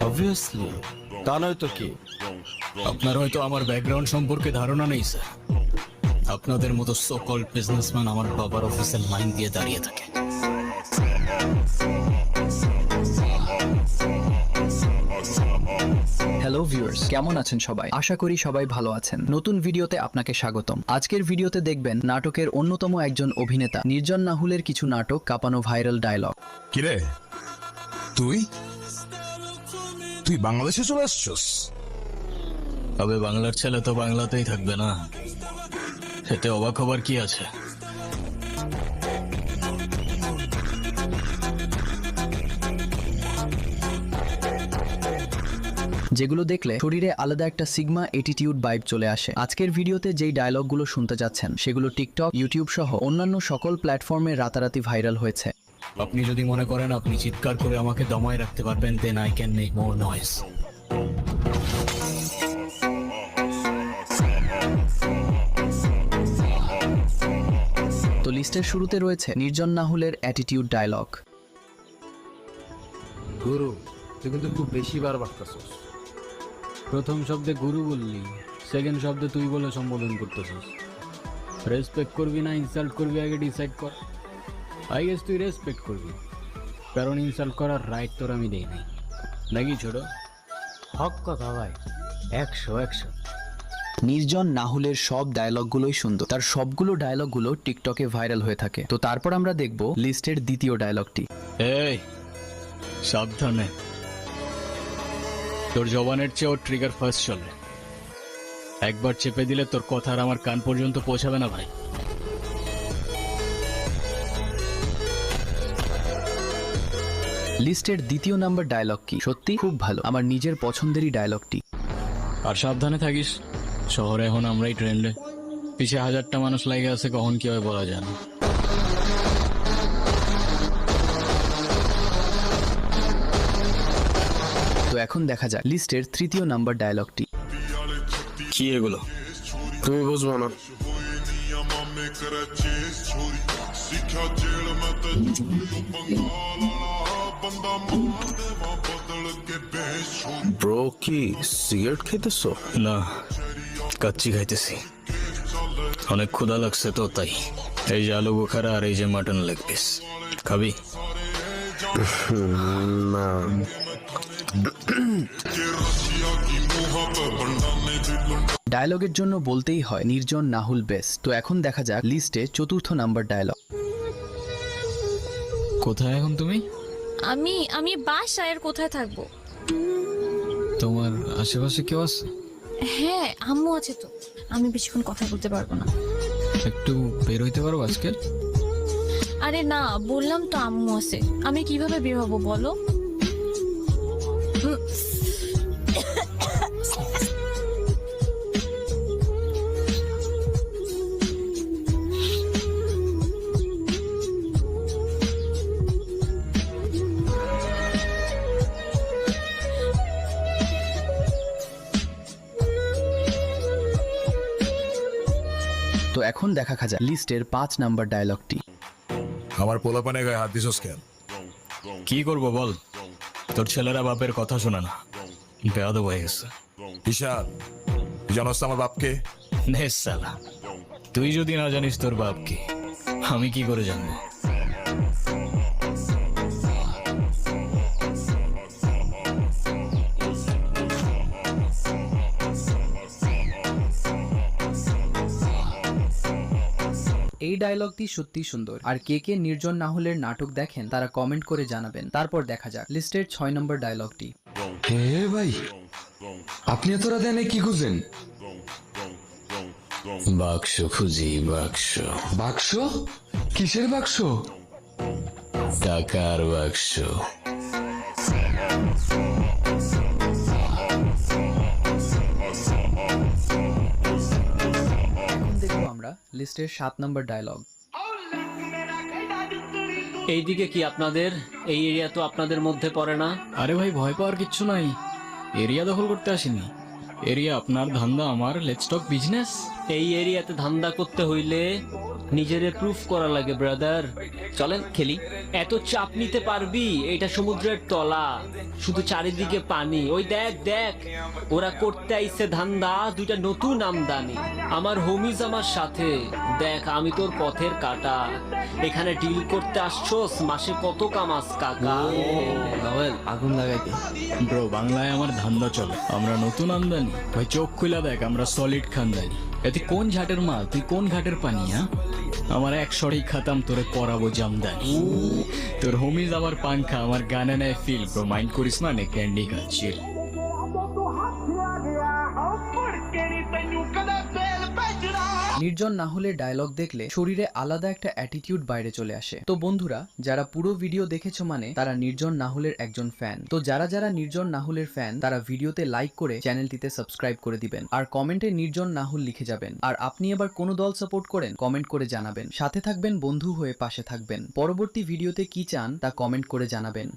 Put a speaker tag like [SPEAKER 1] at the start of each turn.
[SPEAKER 1] Obviously, তা নয় তো কি?
[SPEAKER 2] আপনার হয়তো আমার ব্যাকগ্রাউন্ড সম্পর্কে ধারণা নেই স্যার। আপনাদের মতো সো কল্ড বিজনেসম্যান আমার বাবার অফিসের লাইন দিয়ে দাঁড়িয়ে থাকে।
[SPEAKER 3] হ্যালো ভিউয়ার্স, কেমন আছেন সবাই? আশা করি সবাই ভালো আছেন। নতুন ভিডিওতে আপনাকে স্বাগতম। আজকের ভিডিওতে দেখবেন নাটকের অন্যতম একজন অভিনেতা নির্জন নাহুলের কিছু নাটক কাঁপানো ভাইরাল ডায়লগ।
[SPEAKER 4] কিরে তুই তুই বাংলাদেশে চলে আসছস?
[SPEAKER 2] তবে বাংলার ছেলে তো বাংলাতেই থাকবে না, এতে অবাক হবার কি আছে?
[SPEAKER 3] যেগুলো দেখলে শরীরে আলাদা একটা সিগমা অ্যাটিটিউড ভাইব চলে আসে। আজকের ভিডিওতে যেই ডায়লগগুলো শুনতে যাচ্ছেন সেগুলো টিকটক, ইউটিউব সহ অন্যান্য সকল প্ল্যাটফর্মে রাতারাতি ভাইরাল হয়েছে।
[SPEAKER 2] আপনি যদি মনে করেন আপনি চিৎকার করে আমাকে দমায় রাখতে পারবেন, then I can make more noise.
[SPEAKER 3] তো লিস্টের শুরুতে রয়েছে নির্জন নাহুলের অ্যাটিটিউড ডায়লগ।
[SPEAKER 1] গুরু, তুই কিন্তু খুব বেশি বার বাড়তেছস।
[SPEAKER 2] প্রথম শব্দে গুরু বললি, সেকেন্ড শব্দে তুই বলে সম্বোধন করতেছিস। রেসপেক্ট করবি না ইনসাল্ট করবি আগে ডিসাইড কর। আই গেস তুই রেসপেক্ট করবি, কারণ ইনসাল্ট করার রাইট তোর আমি দেই নাই, নাকি ছোট?
[SPEAKER 1] হক কথা ভাই, 100।
[SPEAKER 3] নির্জন নাহুলের সব ডায়লগগুলোই সুন্দর, তার সবগুলো ডায়লগগুলো টিকটকে ভাইরাল হয়ে থাকে। তো তারপর আমরা দেখব লিস্টের দ্বিতীয় ডায়লগটি।
[SPEAKER 2] এই সাবধানে, তোর জবানের চেয়ে ওর ট্রিগার ফার্স্ট চলে। একবার চেপে দিলে তোর কথা আর আমার কান পর্যন্ত পৌঁছাবে না ভাই।
[SPEAKER 3] লিস্টের দ্বিতীয় নাম্বার ডায়লগ কি সত্যি খুব ভালো, আমার নিজের পছন্দেরই ডায়লগটি।
[SPEAKER 2] আর সাবধানে থাকিস, শহরে এখন আমরাই ট্রেন্ডে, পিছে হাজারটা মানুষ লাগে আছে, কখন কি হয় বলা যায় না।
[SPEAKER 3] তো এখন দেখা যাক লিস্টের তৃতীয় নাম্বার ডায়লগটি।
[SPEAKER 2] কি এগুলো?
[SPEAKER 1] তুমি বুঝবো না। ব্রো, কি সিগারেট খাইতেছো?
[SPEAKER 2] না, কাচ্চি খাইতেছি, অনেক ক্ষুধা লাগছে তো তাই। এই যে আলু বোখারা আর এই যে মাটন লেগ পিস, খাবি?
[SPEAKER 1] না।
[SPEAKER 3] ডায়লগের জন্য বলতেই হয় নির্জন নাহুল বেস্ট। তো এখন দেখা যাক লিস্টে চতুর্থ নাম্বার ডায়লগ।
[SPEAKER 2] কোথায় এখন তুমি?
[SPEAKER 5] আমি বাসায়, আর কোথায় থাকবো?
[SPEAKER 2] তোমার আশেপাশে কেউ আছে?
[SPEAKER 5] হ্যাঁ, আম্মু আছে তো। আমি বেশিক্ষণ কথা বলতে পারবো না।
[SPEAKER 2] একটু বের হইতে পারো আজকে?
[SPEAKER 5] আরে না, বললাম তো আম্মু আছে, আমি কিভাবে বের হবো বলো?
[SPEAKER 3] তো এখন দেখা যাক লিস্টের 5 নাম্বার ডায়লগটি।
[SPEAKER 4] আমার পোলাপানে গায়ে হাত দিছস কেন?
[SPEAKER 2] কি করব বল, তোর ছেলেরা বাপের কথা শোনে না, বেয়াদব হয়ে গেছে।
[SPEAKER 4] ঈশান, তুই জানোস তো আমার বাপকে?
[SPEAKER 2] নে সালা, তুই যদি না জানিস তোর বাপ কি, আমি কি করে জানবো?
[SPEAKER 3] এই ডায়লগটি সত্যি সুন্দর। আর কে কে নির্জন নাহুলের নাটক দেখেন তারা কমেন্ট করে জানাবেন। তারপর দেখা যাক লিস্টের 6 নম্বর ডায়লগটি।
[SPEAKER 6] হে ভাই, আপনি এত রাতে এনে কি খুঁজেন?
[SPEAKER 2] বাক্স খুঁজি, বাক্স।
[SPEAKER 6] বাক্স? কিসের বাক্স?
[SPEAKER 2] টাকার বাক্স।
[SPEAKER 3] এখন দেখবো আমরা লিস্টের 7 নম্বর ডায়লগ।
[SPEAKER 7] এইদিকে কি আপনাদের? এই এরিয়া তো আপনাদের মধ্যে পড়ে না।
[SPEAKER 2] আরে ভাই, ভয় পাওয়ার কিচ্ছু নাই, এরিয়া দখল করতে আসিনি। এরিয়া আপনার, ধান্দা আমার, লেটস টক বিজনেস।
[SPEAKER 7] এই এরিয়াতে ধান্দা করতে হইলে নিজেরে প্রুফ করা লাগে ব্রাদার। চলেন খেলি। এত চাপ নিতে পারবি? এটা সমুদ্রের তলা, শুধু চারিদিকে পানি। ওই দেখ দেখ, ওরা করতে আইছে ধান্দা, দুইটা নতুন আমদানি। আমার হোমিজ আমার সাথে। দেখ আমি তোর পথের কাটা, এখানে ডিল করতে আসছোস, মাসে কত কামাস কাকা?
[SPEAKER 1] আগুন লাগাইতে
[SPEAKER 2] ব্রো বাংলায় আমার ধান্দা চলে, আমরা নতুন আমদানি। ভাই চোখ খুলে দেখ, আমরা সলিড খানদানি। এতে কোন ঘাটের মাল, তুই কোন ঘাটের পানি? হ্যাঁ, আমার এক সরেই খাতাম, তোরে পরাবো জামদানি। তোর হোমিজ আমার পাংখা, আমার গানে নেয় ফিল। ব্রো মাইন্ড করিস না, নে ক্যান্ডি খাচ্ছি।
[SPEAKER 3] নির্জন নাহুলের ডায়লগ দেখলে শরীরে আলাদা একটা অ্যাটিটিউড বাইরে চলে আসে। তো বন্ধুরা, যারা পুরো ভিডিও দেখেছো মানে তারা নির্জন নাহুলের একজন ফ্যান। তো যারা যারা নির্জন নাহুলের ফ্যান তারা ভিডিওতে লাইক করে চ্যানেলটিতে সাবস্ক্রাইব করে দিবেন, আর কমেন্টে নির্জন নাহুল লিখে যাবেন। আর আপনি এবার কোন দল সাপোর্ট করেন কমেন্ট করে জানাবেন। সাথে থাকবেন, বন্ধু হয়ে পাশে থাকবেন। পরবর্তী ভিডিওতে কি চান তা কমেন্ট করে জানাবেন।